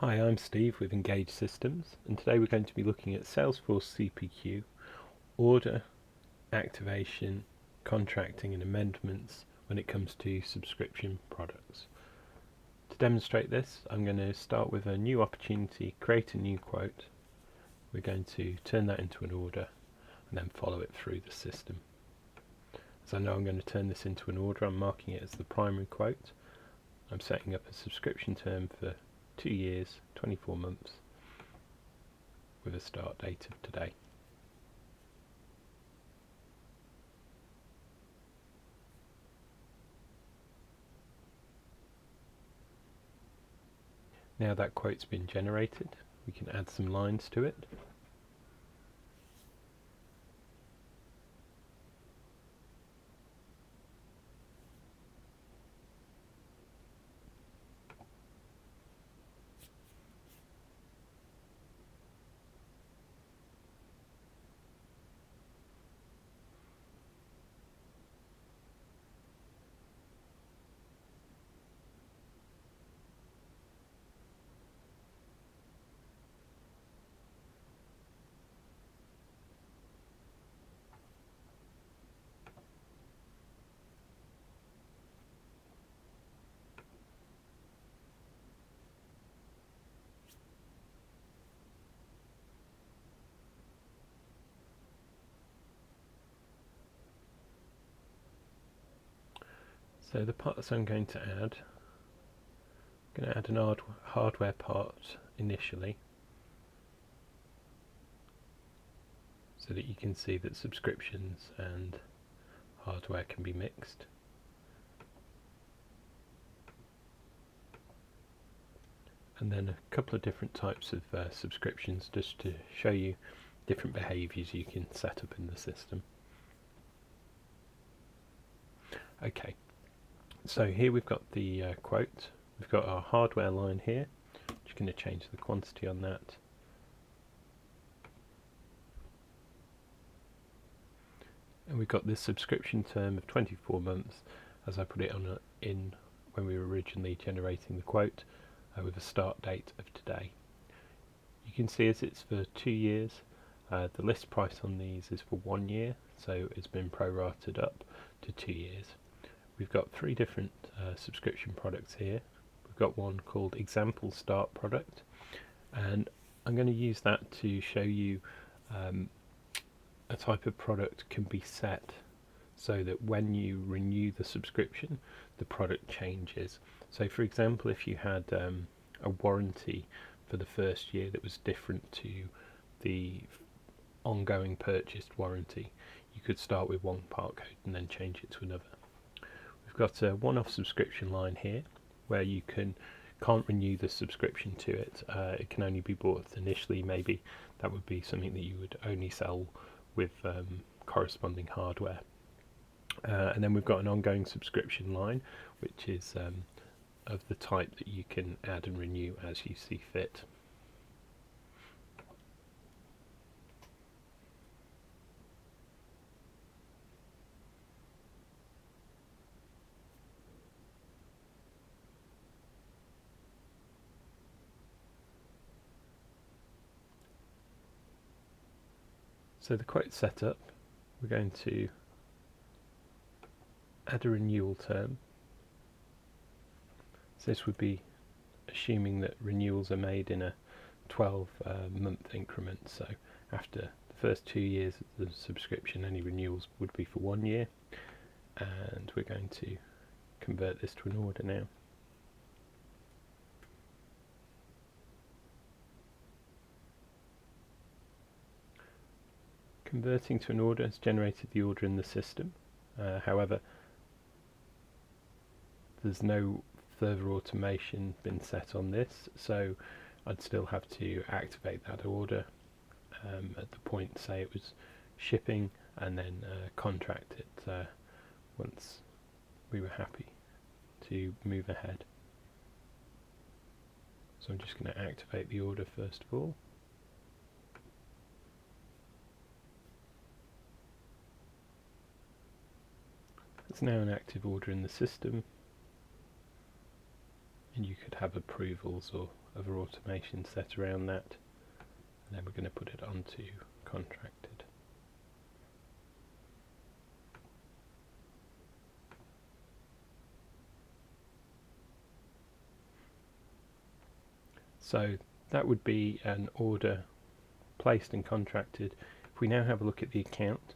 Hi, I'm Steve with Engage Systems, and today we're going to be looking at Salesforce CPQ Order, Activation, Contracting and Amendments when it comes to subscription products. To demonstrate this, I'm going to start with a new opportunity, create a new quote. We're going to turn that into an order and then follow it through the system. As I know I'm going to turn this into an order, I'm marking it as the primary quote. I'm setting up a subscription term for 2 years, 24 months, with a start date of today. Now that quote's been generated, we can add some lines to it. So the parts I'm going to add an hardware part initially, so that you can see that subscriptions and hardware can be mixed. And then a couple of different types of subscriptions, just to show you different behaviours you can set up in the system. Okay, so here we've got the quote. We've got our hardware line here. Just going to change the quantity on that. And we've got this subscription term of 24 months, as I put it on in when we were originally generating the quote, with a start date of today. You can see as it's for 2 years. The list price on these is for 1 year, so it's been prorated up to 2 years. We've got 3 different subscription products here. We've got one called Example Start Product, and I'm going to use that to show you a type of product can be set so that when you renew the subscription, the product changes. So for example, if you had a warranty for the first year that was different to the ongoing purchased warranty, you could start with one part code and then change it to another. We've got a one-off subscription line here where you can't renew the subscription to it. It can only be bought initially. Maybe that would be something that you would only sell with corresponding hardware. And then we've got an ongoing subscription line, which is of the type that you can add and renew as you see fit. So the quote setup, we're going to add a renewal term. So this would be assuming that renewals are made in a 12-month increment. So after the first 2 years of the subscription, any renewals would be for 1 year. And we're going to convert this to an order now. Converting to an order has generated the order in the system. However, there's no further automation been set on this, so I'd still have to activate that order at the point, say it was shipping, and then contract it once we were happy to move ahead. So I'm just going to activate the order first of all. It's now an active order in the system, and you could have approvals or other automation set around that. And then we're going to put it onto contracted. So that would be an order placed and contracted. If we now have a look at the account,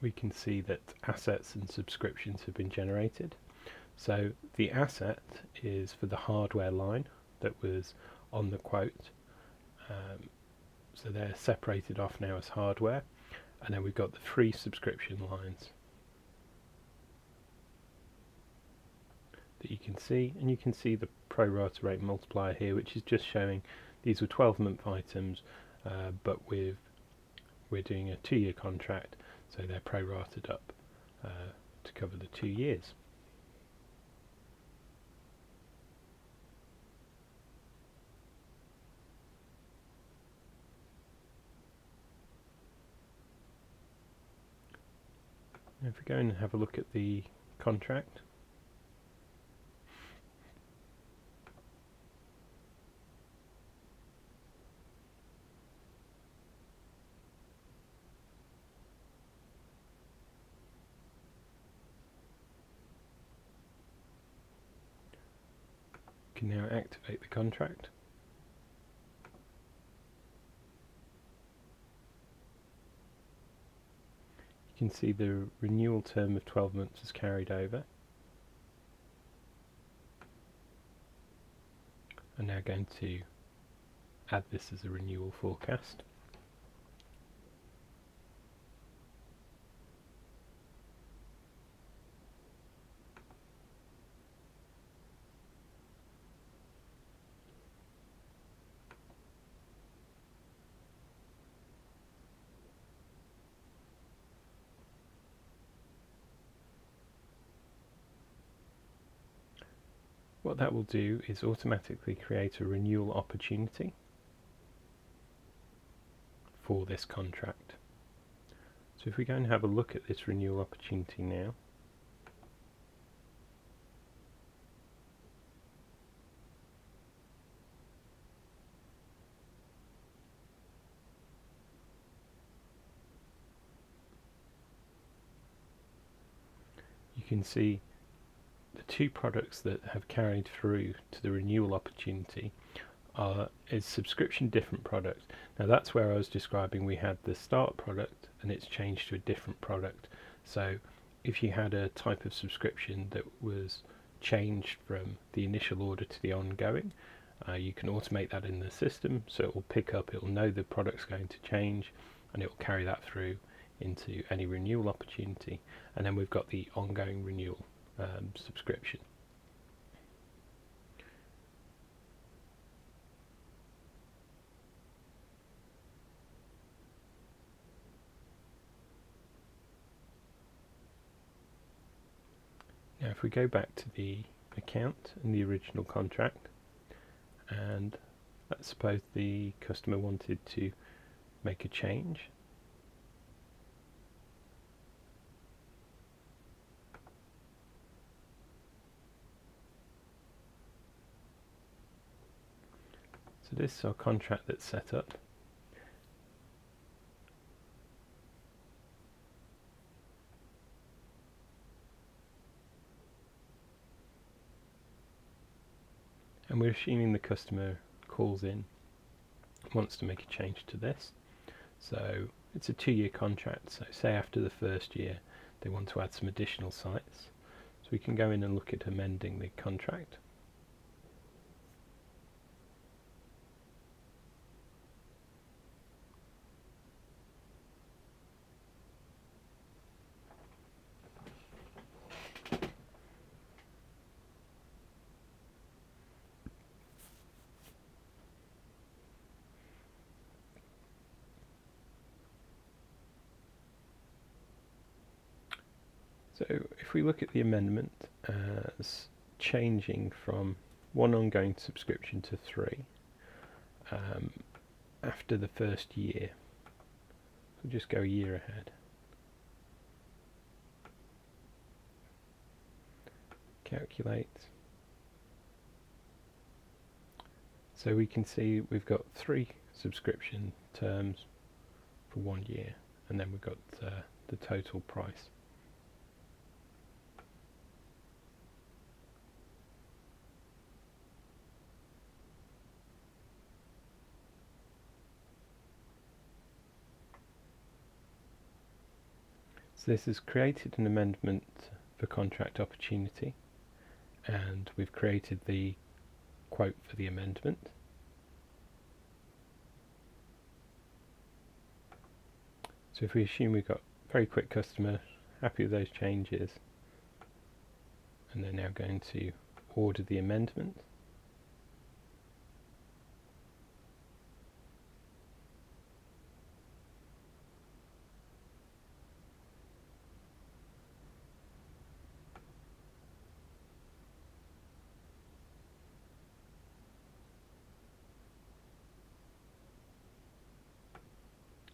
we can see that assets and subscriptions have been generated. So the asset is for the hardware line that was on the quote. So they're separated off now as hardware. And then we've got the free subscription lines that you can see. And you can see the pro rata rate multiplier here, which is just showing these were 12-month items, but we're doing a 2-year contract, so they're pro-rated up to cover the 2 years. Now if we go and have a look at the contract, you can now activate the contract. You can see the renewal term of 12 months is carried over. I'm now going to add this as a renewal forecast. What that will do is automatically create a renewal opportunity for this contract. So if we go and have a look at this renewal opportunity now, you can see the 2 products that have carried through to the renewal opportunity is subscription different product. Now that's where I was describing we had the start product and it's changed to a different product. So if you had a type of subscription that was changed from the initial order to the ongoing, you can automate that in the system, so it will pick up, it will know the product's going to change, and it will carry that through into any renewal opportunity. And then we've got the ongoing renewal subscription. Now if we go back to the account and the original contract, and let's suppose the customer wanted to make a change. So this is our contract that's set up. And we're assuming the customer calls in, wants to make a change to this. So it's a 2-year contract, so say after the first year they want to add some additional sites. So we can go in and look at amending the contract. So if we look at the amendment as changing from 1 ongoing subscription to 3 after the first year, we'll just go a year ahead. calculate. So we can see we've got 3 subscription terms for 1 year, and then we've got the total price. So this has created an amendment for contract opportunity, and we've created the quote for the amendment. So if we assume we've got a very quick customer, happy with those changes, and they're now going to order the amendment.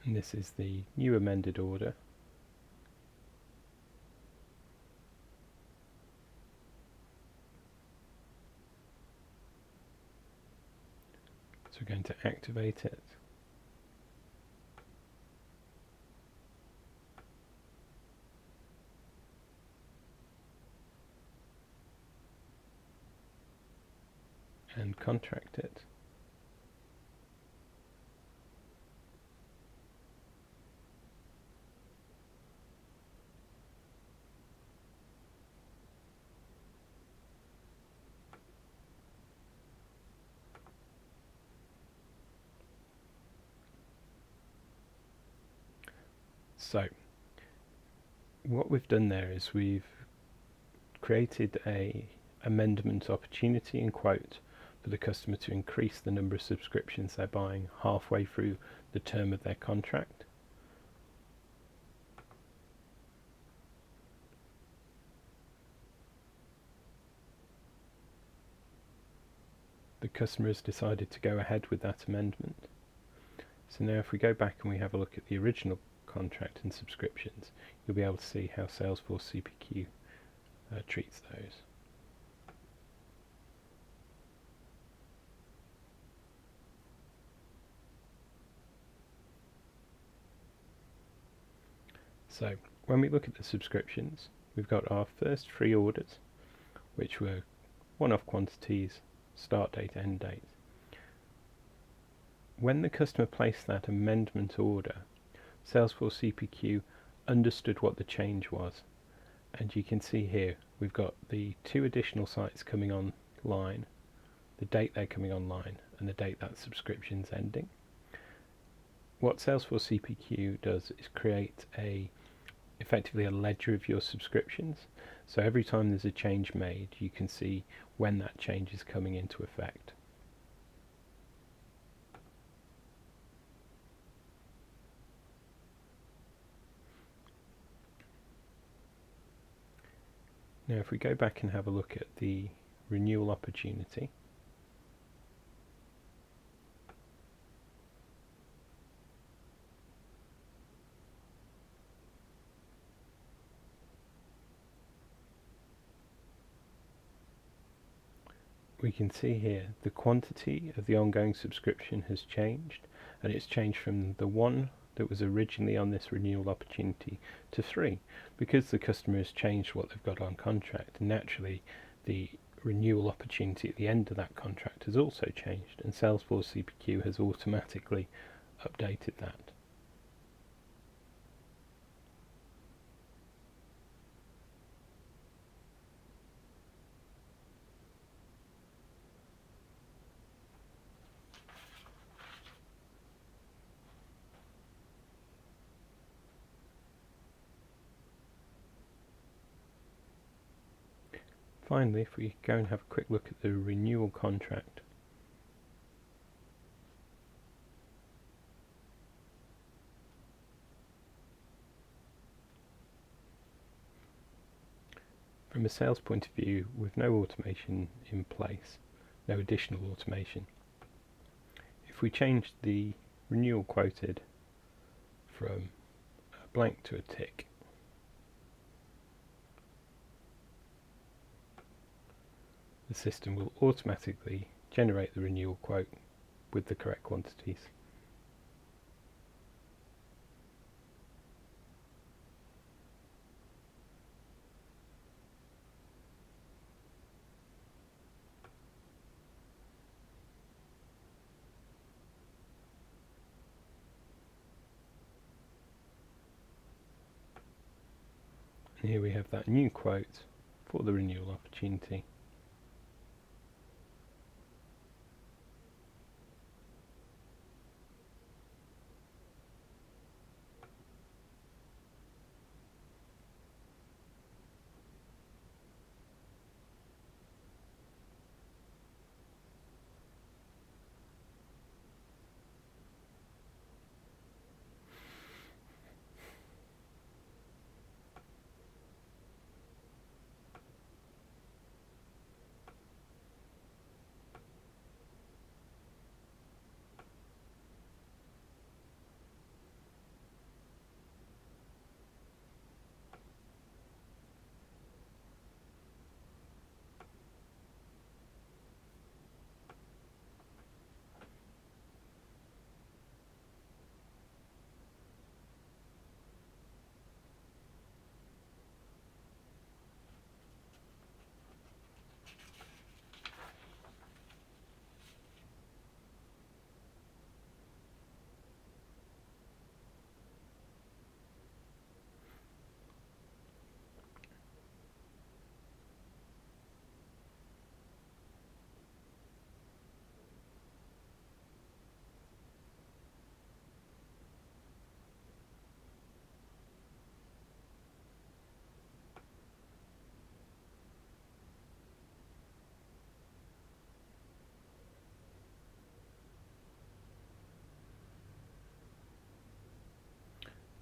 And this is the new amended order. So we're going to activate it. And contract it. So what we've done there is we've created a amendment opportunity and quote for the customer to increase the number of subscriptions they're buying halfway through the term of their contract. The customer has decided to go ahead with that amendment. So now if we go back and we have a look at the original contract and subscriptions, you'll be able to see how Salesforce CPQ treats those. So when we look at the subscriptions, we've got our first 3 orders, which were one-off quantities, start date, end date. When the customer placed that amendment order, Salesforce CPQ understood what the change was, and you can see here we've got the 2 additional sites coming online, the date they're coming online, and the date that subscription's ending. What Salesforce CPQ does is create effectively a ledger of your subscriptions, so every time there's a change made you can see when that change is coming into effect. Now if we go back and have a look at the renewal opportunity, we can see here the quantity of the ongoing subscription has changed, and it's changed from the 1 that was originally on this renewal opportunity to 3, because the customer has changed what they've got on contract. Naturally, the renewal opportunity at the end of that contract has also changed, and Salesforce CPQ has automatically updated that. Finally, if we go and have a quick look at the renewal contract, from a sales point of view, with no automation in place, no additional automation, if we change the renewal quoted from a blank to a tick, the system will automatically generate the renewal quote with the correct quantities. And here we have that new quote for the renewal opportunity.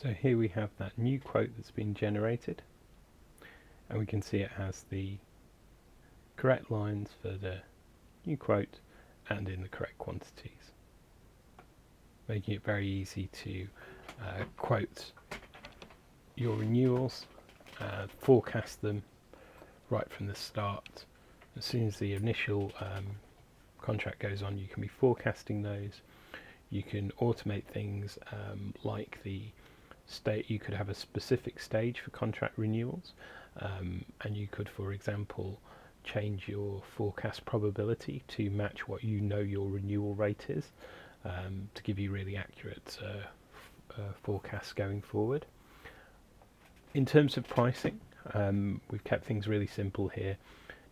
So here we have that new quote that's been generated, and we can see it has the correct lines for the new quote and in the correct quantities, making it very easy to quote your renewals, forecast them right from the start. As soon as the initial contract goes on, you can be forecasting those. You can automate things like the state. You could have a specific stage for contract renewals, and you could, for example, change your forecast probability to match what you know your renewal rate is, to give you really accurate forecasts going forward. In terms of pricing, we've kept things really simple here,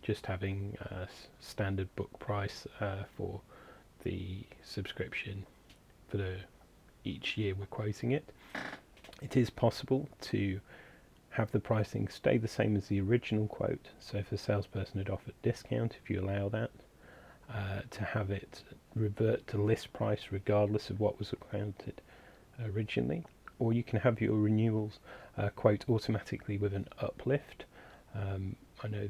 just having a standard book price for the subscription for each year we're quoting it. It is possible to have the pricing stay the same as the original quote, so if a salesperson had offered discount, if you allow that, to have it revert to list price regardless of what was quoted originally, or you can have your renewals quote automatically with an uplift. I know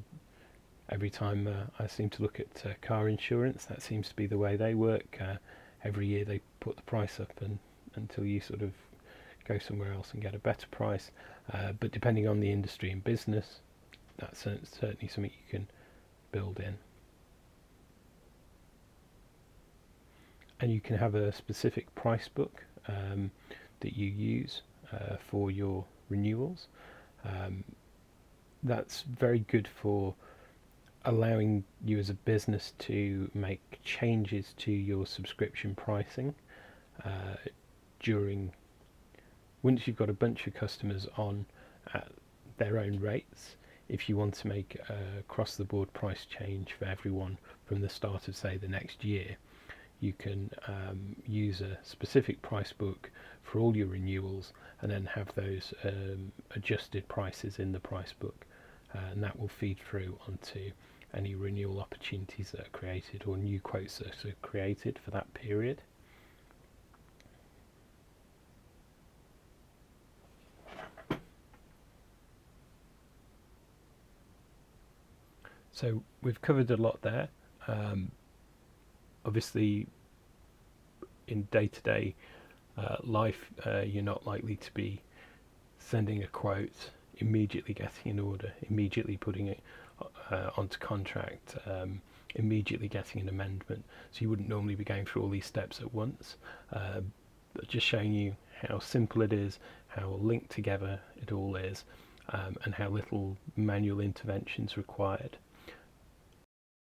every time I seem to look at car insurance, that seems to be the way they work. Every year they put the price up until you sort of go somewhere else and get a better price, but depending on the industry and business, that's certainly something you can build in. And you can have a specific price book that you use for your renewals. That's very good for allowing you as a business to make changes to your subscription pricing once you've got a bunch of customers on at their own rates. If you want to make a across-the-board price change for everyone from the start of, say, the next year, you can use a specific price book for all your renewals and then have those adjusted prices in the price book, and that will feed through onto any renewal opportunities that are created or new quotes that are created for that period. So we've covered a lot there. Obviously, in day-to-day life, you're not likely to be sending a quote, immediately getting an order, immediately putting it onto contract, immediately getting an amendment. So you wouldn't normally be going through all these steps at once. But just showing you how simple it is, how linked together it all is, and how little manual intervention is required.